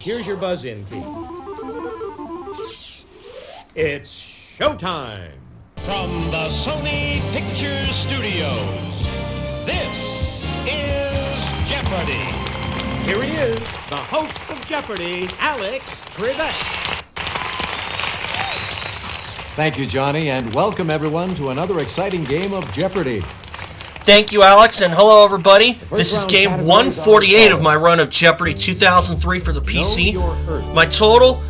Here's your buzz-in key. It's showtime. From the Sony Pictures Studios, this is Jeopardy! Here he is, the host of Jeopardy, Alex Trebek. Thank you, Johnny, and welcome everyone to another exciting game of Jeopardy! Thank you, Alex, and hello, everybody. This is round game category 148 is of my run of Jeopardy 2003 for the PC. Know your Earth. My total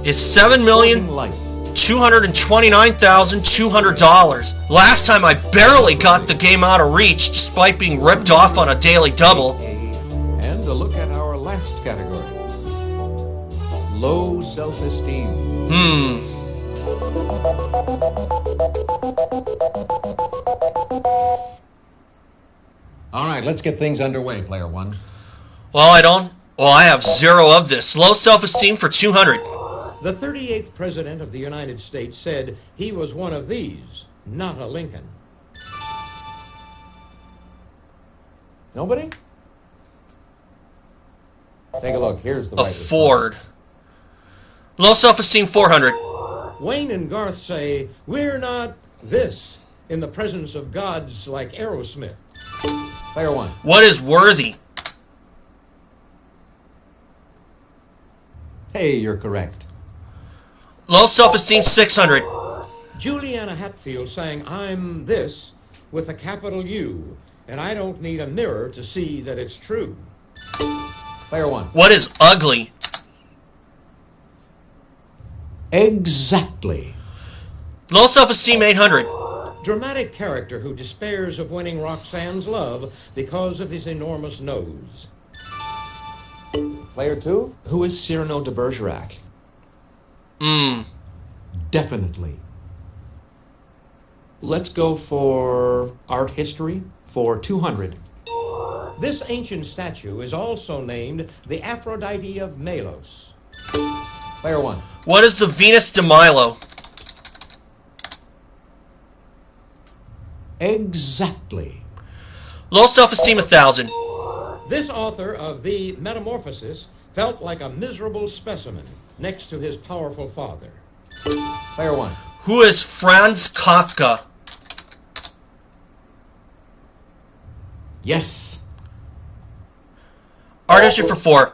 is Sporting life. $7,229,200. Last time I barely got the game out of reach despite being ripped off on a daily double. And a look at our last category. Low self-esteem. All right, let's get things underway, player one. Well, I have zero of this. Low self-esteem for 200. The 38th President of the United States said he was one of these, not a Lincoln. Nobody? Take a look. Here's the A right Ford. Low self-esteem 400. Wayne and Garth say, we're not this in the presence of gods like Aerosmith. Player one. What is worthy? Hey, you're correct. Low self-esteem 600. Juliana Hatfield sang, I'm this with a capital U, and I don't need a mirror to see that it's true. Player one. What is ugly? Exactly. Low self-esteem 800. Dramatic character who despairs of winning Roxanne's love because of his enormous nose. Player two. Who is Cyrano de Bergerac? Definitely. Let's go for art history for 200. This ancient statue is also named the Aphrodite of Melos. Player one. What is the Venus de Milo? Exactly. Low self-esteem 1000. This author of The Metamorphosis felt like a miserable specimen next to his powerful father. Player one. Who is Franz Kafka? Yes. Art history for 4.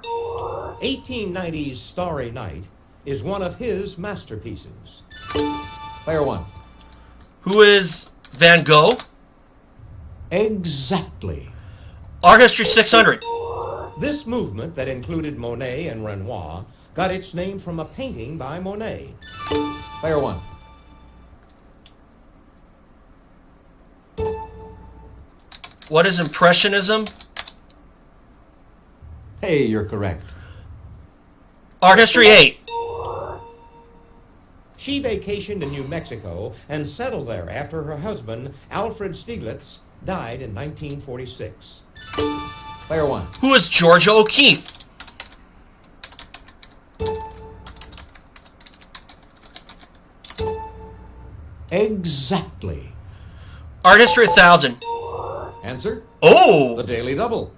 1890's Starry Night is one of his masterpieces. Player one. Who is Van Gogh? Exactly. Art history 600. This movement that included Monet and Renoir got its name from a painting by Monet. Player one. What is Impressionism? Hey, you're correct. Art history 8. She vacationed in New Mexico and settled there after her husband, Alfred Stieglitz, died in 1946. Player one. Who is Georgia O'Keeffe? Exactly. Art history 1000. Answer? Oh! The Daily Double.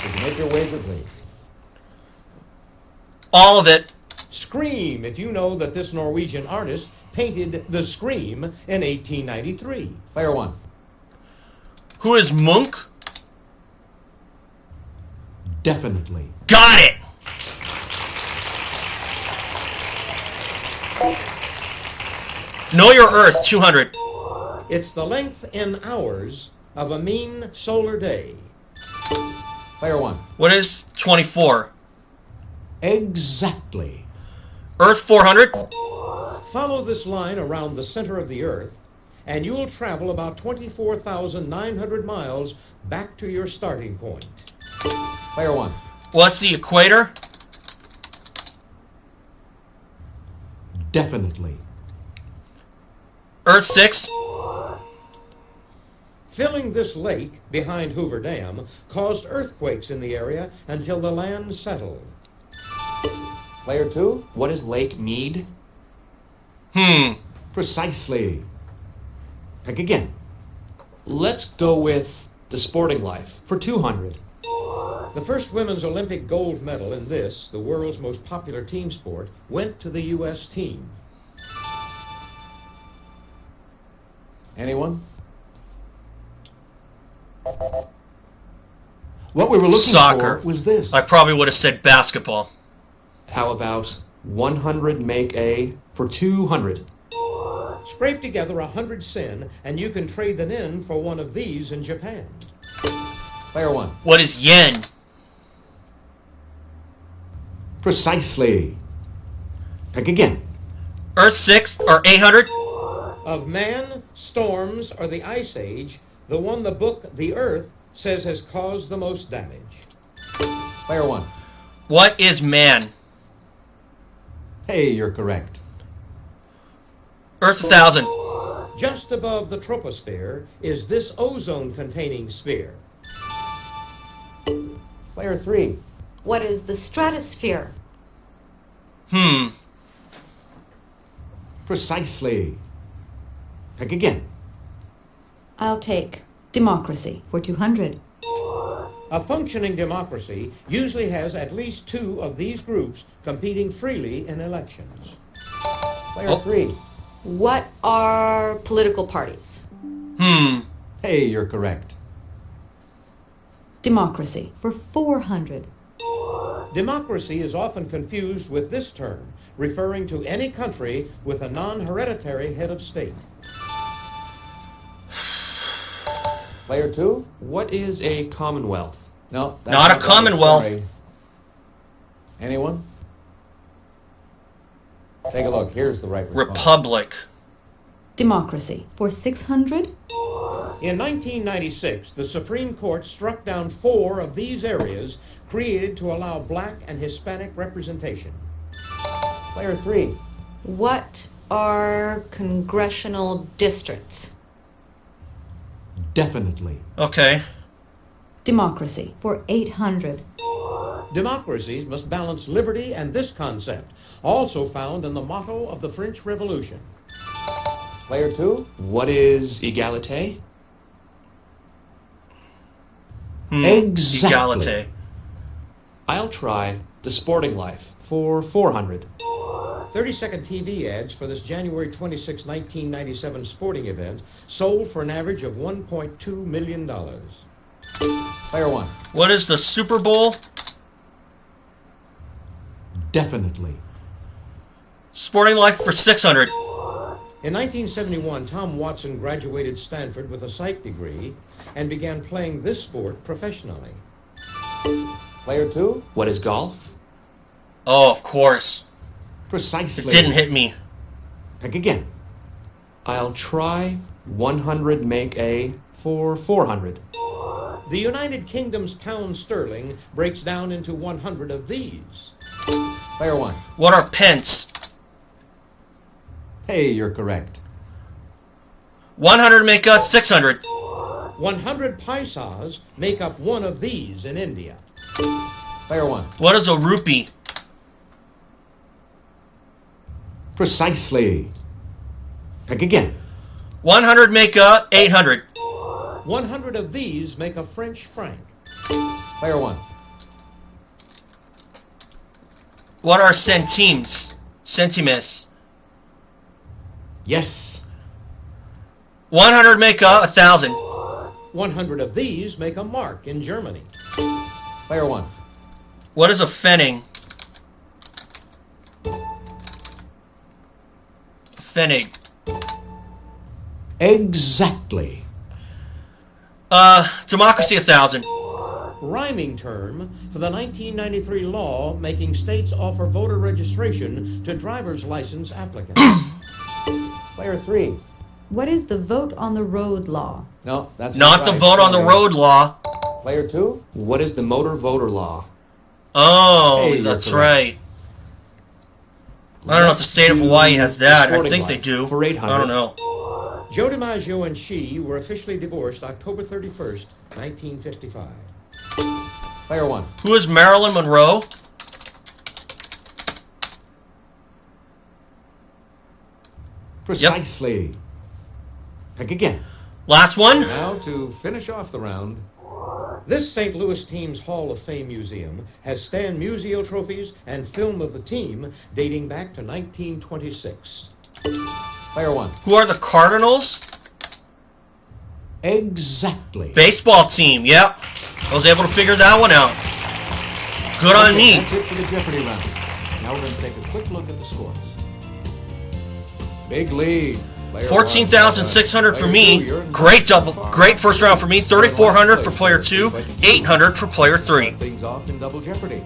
Did you make your wager, please? All of it. Scream if you know that this Norwegian artist painted The Scream in 1893. Player one. Who is Munch? Definitely. Got it! Know your Earth 200. It's the length in hours of a mean solar day. Player one. What is 24? Exactly. Earth 400. Follow this line around the center of the Earth, and you'll travel about 24,900 miles back to your starting point. Player one. What's the equator? Definitely. Earth 6. Filling this lake behind Hoover Dam caused earthquakes in the area until the land settled. Player two. What is Lake Mead? Precisely. Pick again. Let's go with The Sporting Life for 200. The first women's Olympic gold medal in this, the world's most popular team sport, went to the U.S. team. Anyone? What we were looking Soccer. for was this. I probably would have said basketball. How about 100 make a for 200? Scrape together 100 sen, and you can trade them in for one of these in Japan. Player one. What is yen? Precisely. Pick again. Earth 6 or 800? Of man, storms, or the Ice Age, the one the book The Earth says has caused the most damage. Player one. What is man? Hey, you're correct. Earth 1000. Just above the troposphere is this ozone-containing sphere. Player three. What is the stratosphere? Precisely. Pick again. I'll take democracy for 200. A functioning democracy usually has at least two of these groups competing freely in elections. Player three. What are political parties? Hey, you're correct. Democracy for 400. Democracy is often confused with this term, referring to any country with a non-hereditary head of state. Player two. What is a commonwealth? No, that's Not a right, commonwealth. sorry. Anyone? Take a look. Here's the right response. Republic. Democracy for 600. In 1996, the Supreme Court struck down 4 of these areas created to allow black and Hispanic representation. Player three. What are congressional districts? Definitely. Okay. Democracy for 800. Democracies must balance liberty and this concept, also found in the motto of the French Revolution. Player two. What is egalite? Exactly. Egalite. I'll try The Sporting Life for 400. 30-second TV ads for this January 26, 1997 sporting event sold for an average of $1.2 million. Player one. What is the Super Bowl? Definitely. Sporting Life for 600. In 1971, Tom Watson graduated Stanford with a psych degree and began playing this sport professionally. Player two. What is golf? Oh, of course. Precisely. It didn't hit me. Pick again. I'll try 100 make a for 400. The United Kingdom's pound sterling breaks down into 100 of these. Player one. What are pence? Hey, you're correct. 100 make us 600. 100 paisas make up one of these in India. Player one. What is a rupee? Precisely. Pick again. 100 make 800. 100 of these make a French franc. Player one. What are centimes? Centimes. Yes. 100 make 1,000. 100 of these make a mark in Germany. Player one. What is a pfennig? Pfennig. Exactly. Democracy 1,000. Rhyming term for the 1993 law making states offer voter registration to driver's license applicants. Player three. What is the vote on the road law? No, that's Not the right, vote on the sorry. road law. Player two. What is the motor voter law? Oh, Hey, you're that's correct. right. I don't know if the state of Hawaii has that. I Sporting think they Life do. for 800. I don't know. Joe DiMaggio and she were officially divorced October 31st, 1955. Player one. Who is Marilyn Monroe? Precisely. Pick again. Last one? Now, to finish off the round, this St. Louis team's Hall of Fame museum has Stan Musial trophies and film of the team dating back to 1926. Player one. Who are the Cardinals? Exactly. Baseball team, yep. I was able to figure that one out. Good on me. That's it for the Jeopardy round. Now we're going to take a quick look at the scores. Big lead. Player 14,600 for one. me. Player two, you're Great not double. far. Great first round for me. 3,400 for player 2. 800 for player 3. Things off in Double Jeopardy.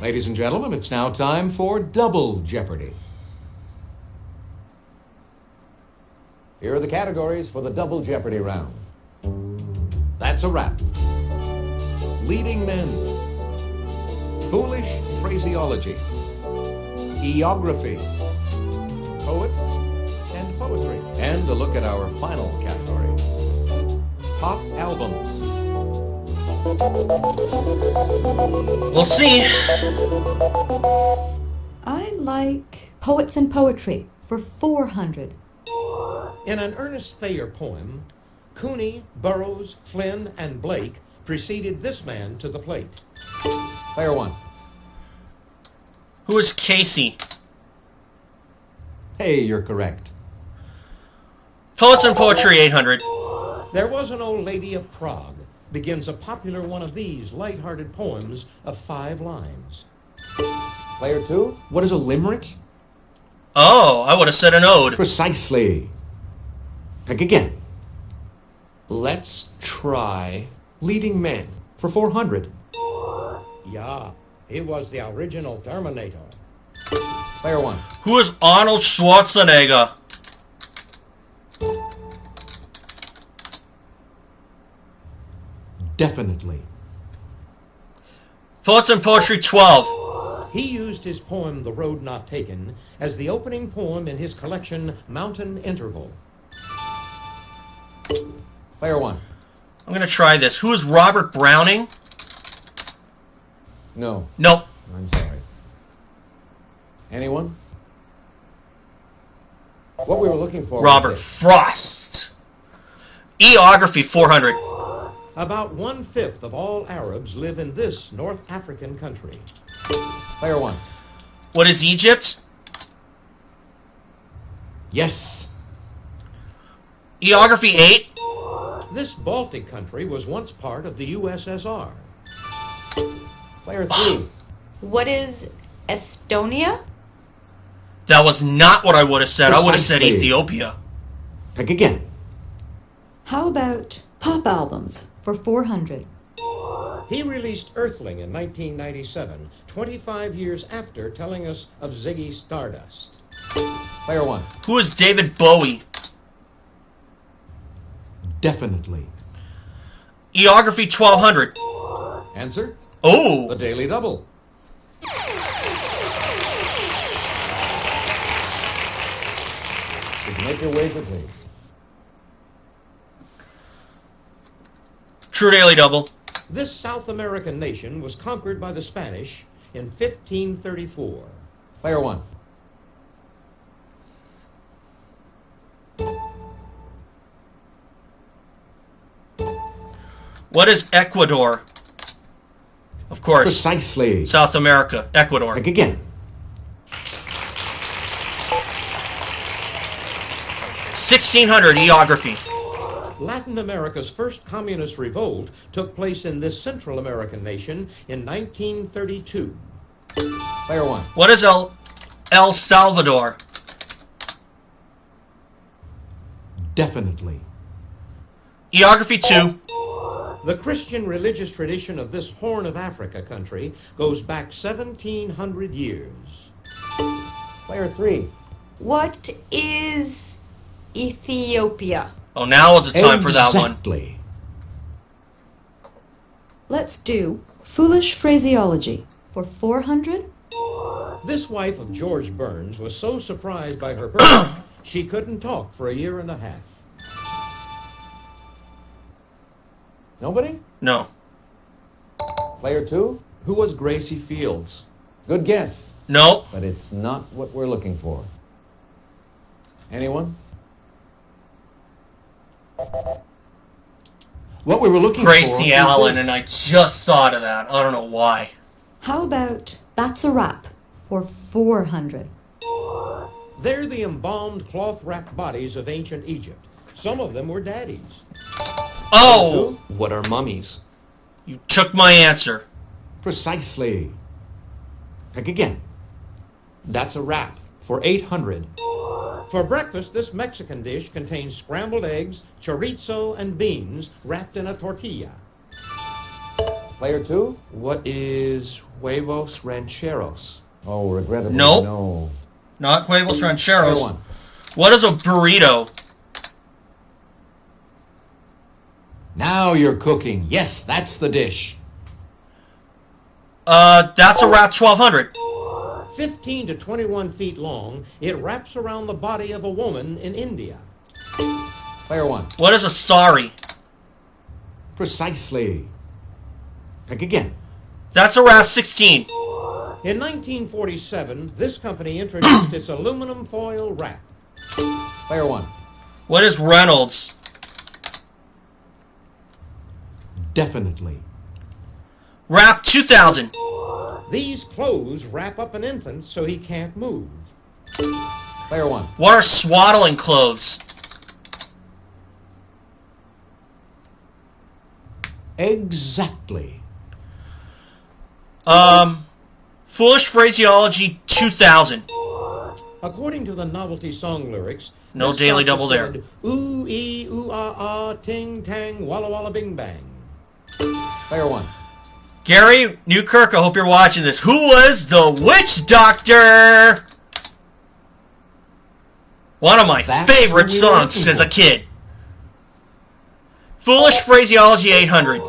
Ladies and gentlemen, it's now time for Double Jeopardy. Here are the categories for the Double Jeopardy round. That's a wrap. Leading men. Foolish phraseology. Eography. Poets and poetry. And a look at our final category. Pop albums. We'll see. I like Poets and Poetry for 400. In an Ernest Thayer poem, Cooney, Burroughs, Flynn, and Blake preceded this man to the plate. Player one. Who is Casey? Hey, you're correct. Poets and Poetry 800. There Was an Old Lady of Prague begins a popular one of these light-hearted poems of 5 lines. Player two. What is a limerick? Oh, I would have said an ode. Precisely. Pick again. Let's try Leading Men for 400. Yeah, he was the original Terminator. Player one. Who is Arnold Schwarzenegger? Definitely. Poets and Poetry 12. He used his poem The Road Not Taken as the opening poem in his collection Mountain Interval. Player one. I'm going to try this. Who is Robert Browning? No, Nope. I'm sorry. Anyone? What we were looking for was Robert this. Frost. Eography 400. About 1/5 of all Arabs live in this North African country. Player one. What is Egypt? Yes. Eography 8. This Baltic country was once part of the USSR. Player three. What is Estonia? That was not what I would have said. I would have said Precisely. Ethiopia. Pick again. How about pop albums for 400? He released Earthling in 1997, 25 years after telling us of Ziggy Stardust. Player one. Who is David Bowie? Definitely. Eography 1200. Answer? Oh. The Daily Double. Would you make your wager, please? True Daily Double. This South American nation was conquered by the Spanish in 1534. Player one. What is Ecuador? Of course. Precisely. South America. Ecuador. Pick again. 1600. Eography. Latin America's first communist revolt took place in this Central American nation in 1932. Player one. What is El Salvador? Definitely. Eography 2. The Christian religious tradition of this Horn of Africa country goes back 1,700 years. Player three. What is Ethiopia? Oh, now is the time for that one. Exactly. Let's do Foolish Phraseology for 400. This wife of George Burns was so surprised by her birth, she couldn't talk for a year and a half. Nobody? No. Player two. Who was Gracie Fields? Good guess, No. but it's not what we're looking for. Anyone? What we were looking Gracie for Allen, is this. and I just thought of that. I don't know why. How about That's a Wrap for 400? They're the embalmed cloth-wrapped bodies of ancient Egypt. Some of them were daddies. Oh! What are mummies? You took my answer. Precisely. Pick again. That's a wrap for 800. For breakfast, this Mexican dish contains scrambled eggs, chorizo, and beans wrapped in a tortilla. Player 2? What is huevos rancheros? Oh, regrettably, Nope. no. Not huevos Player rancheros. 1. What is a burrito? Now you're cooking. Yes, that's the dish. That's a wrap 1200. 15 to 21 feet long, it wraps around the body of a woman in India. Player 1. What is a sari? Precisely. Pick again. That's a wrap 16. In 1947, this company introduced its aluminum foil wrap. Player 1. What is Reynolds? Definitely. Wrap 2000. These clothes wrap up an infant so he can't move. Player 1. What are swaddling clothes? Exactly. Foolish phraseology 2000. According to the novelty song lyrics, No this daily doctor double there. said, ooh, ee, ooh, ah, ah, ting, tang, walla, walla, bing, bang. Player 1. Gary Newkirk, I hope you're watching this. Who was the witch doctor? One of my That's favorite who we were songs looking as a for. kid. Foolish phraseology 800.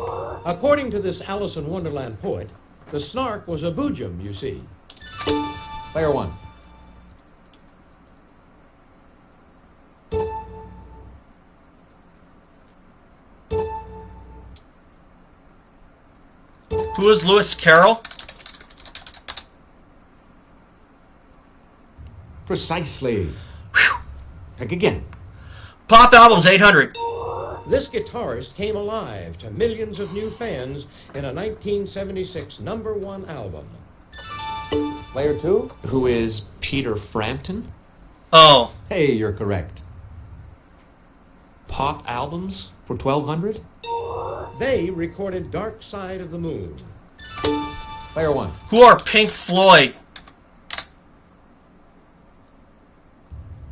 According to this Alice in Wonderland poet, the snark was a boojum, you see. Player 1. Who is Lewis Carroll? Precisely. Pick again. Pop albums 800. This guitarist came alive to millions of new fans in a 1976 #1 album. Player 2. Who is Peter Frampton? Oh, Hey, you're correct. Pop albums for 1200? They recorded Dark Side of the Moon. Player 1. who are Pink Floyd?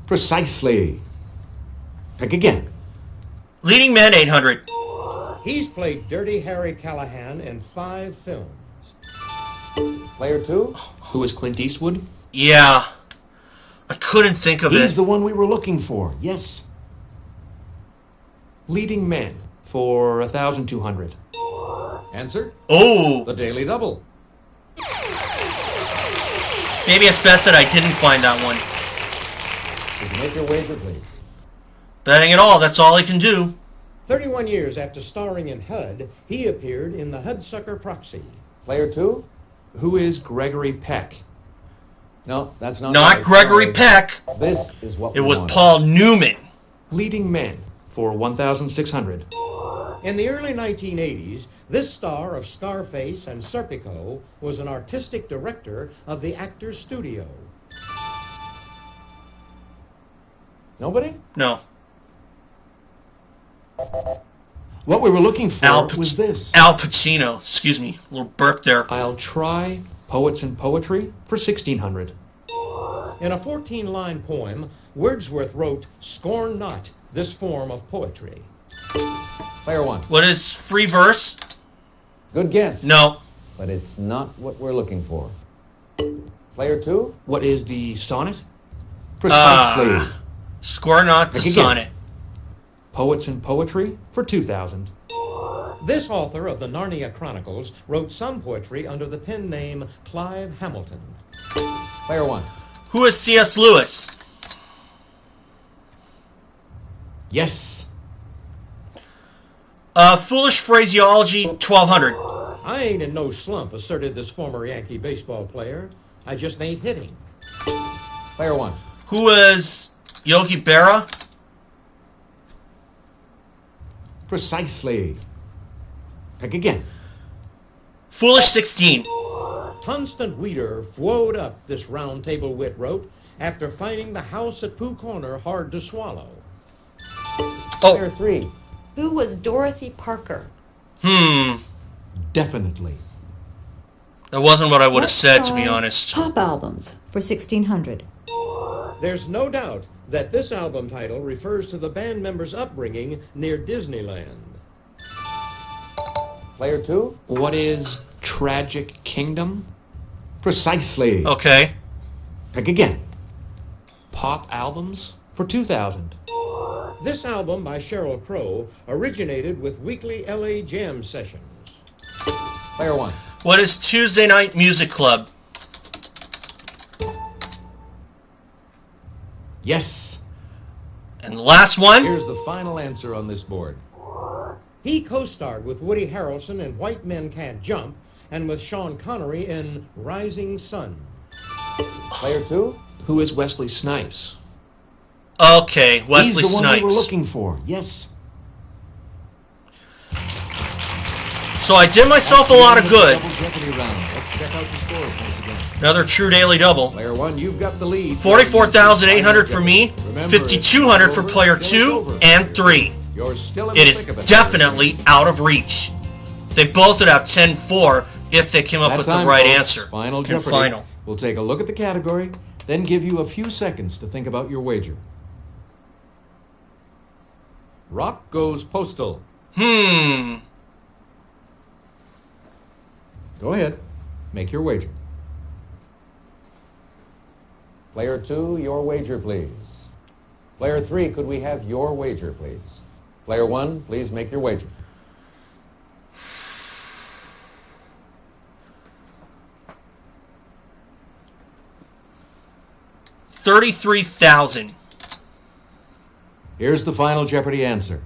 Precisely. Pick again. Leading Men 800. He's played Dirty Harry Callahan in 5 films. Player 2. Who is Clint Eastwood? Yeah. I couldn't think of He's it. the one we were looking for. Yes. Leading Men for 1200. Answer? Oh, The Daily Double. maybe it's best that I didn't find that one. You can make your wager, please. Betting it all, that's all I can do. 31 years after starring in HUD, he appeared in the Hudsucker Proxy. Player 2. Who is Gregory Peck? No, that's not Not right. Gregory Sorry. Peck. This is what It we was wanted. Paul Newman. Leading Men for 1600. In the early 1980s, this star of Scarface and Serpico was an artistic director of the Actors Studio. Nobody? No. What we were looking for Al was this. Al Pacino. Excuse me. A little burp there. I'll try Poets and Poetry for 1600. In a 14-line poem, Wordsworth wrote, "Scorn not this form of poetry." Player 1. What is free verse? Good guess. No. But it's not what we're looking for. Player 2. What is the sonnet? Precisely. Score not the Pick again. sonnet. Poets and Poetry for 2000. This author of the Narnia Chronicles wrote some poetry under the pen name Clive Hamilton. Player 1. Who is C.S. Lewis? Yes. Foolish phraseology 1200. I ain't in no slump, asserted this former Yankee baseball player. I just ain't hitting. Player 1. Who is Yogi Berra? Precisely. Pick again. Foolish 16. Constant Weeder flowed up, this round table wit wrote, after finding the house at Pooh Corner hard to swallow. Oh, 3. Who was Dorothy Parker? Definitely. that wasn't what I would have Let's said, to be try honest. Pop albums for 1600. There's no doubt that this album title refers to the band members' upbringing near Disneyland. Player 2. What is Tragic Kingdom? Precisely. Okay. Pick again. Pop albums for 2000. This album by Sheryl Crow originated with weekly LA jam sessions. Player 1. What is Tuesday Night Music Club? Yes. And the last one? Here's the final answer on this board. He co-starred with Woody Harrelson in White Men Can't Jump and with Sean Connery in Rising Sun. Player 2. Who is Wesley Snipes? Okay, Wesley He's the one Snipes. we were looking for. Yes. So I did myself a lot of good. Double Jeopardy round. Let's check out the scores once again. Another true daily double. Player 1, you've got the lead. 44,800 for me, 5,200 for player 2, and 3. You're still in It the is thick of it. definitely out of reach. They both would have 10-4 if they came up That with the time, right folks, answer. Final And Jeopardy. final. We'll take a look at the category, then give you a few seconds to think about your wager. Rock goes postal. Go ahead. Make your wager. Player 2, your wager, please. Player 3, could we have your wager, please? Player 1, please make your wager. $33,000. Here's the final Jeopardy answer.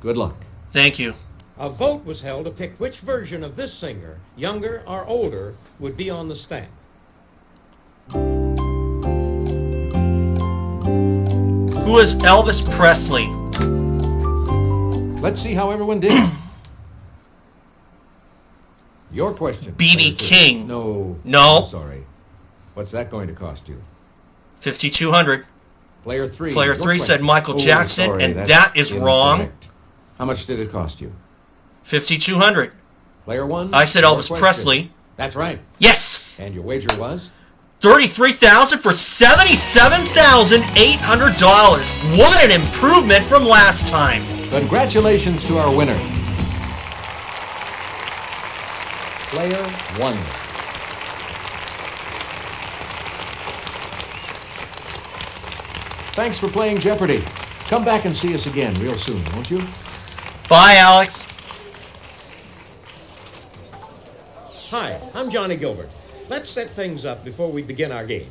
Good luck. Thank you. A vote was held to pick which version of this singer, younger or older, would be on the stamp. Who is Elvis Presley? Let's see how everyone did. Your question. B.B. Player 2. King. No. No. I'm sorry. What's that going to cost you? 5,200. Player 3. Player your 3 said question. Michael Oh, Jackson, sorry, and that's that is wrong. incorrect. How much did it cost you? 5,200. Player 1. I said your Elvis question. Presley. That's right. Yes! And your wager was? 33,000 for $77,800. What an improvement from last time. Congratulations to our winner. Player 1. Thanks for playing Jeopardy. Come back and see us again real soon, won't you? Bye, Alex. Hi, I'm Johnny Gilbert. Let's set things up before we begin our game.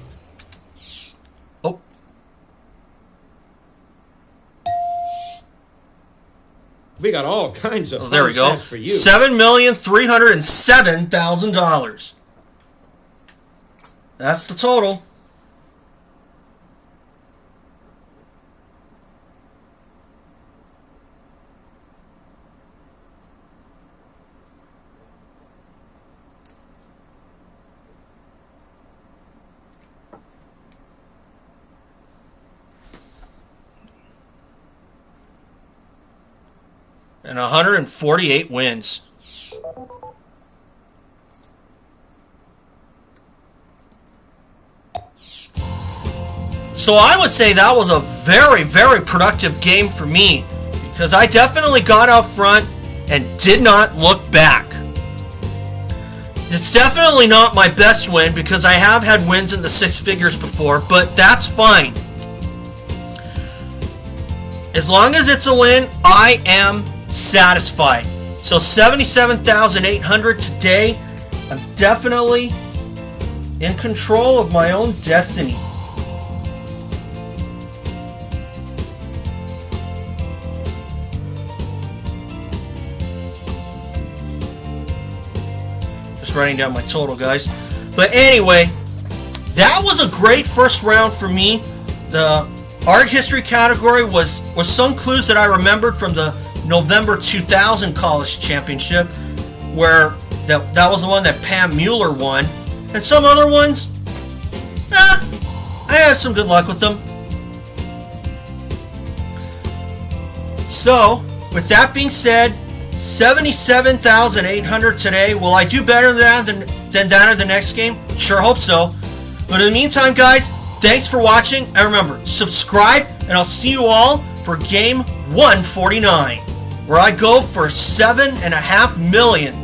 Oh, We got all kinds of there we go. fun stats for you. $7,307,000. That's the total. And 148 wins. So I would say that was a very, very productive game for me, because I definitely got out front and did not look back. It's definitely not my best win, because I have had wins in the six figures before, but that's fine. As long as it's a win, I am satisfied. So 77,800 today. I'm definitely in control of my own destiny. Just writing down my total, guys. But anyway, that was a great first round for me. The art history category was some clues that I remembered from the November 2000 college championship, where that was the one that Pam Mueller won. And some other ones, I had some good luck with them. So, with that being said, 77,800 today. Will I do better than that in the next game? Sure hope so. But in the meantime, guys, thanks for watching. And remember, subscribe, and I'll see you all for game 149, where I go for 7.5 million.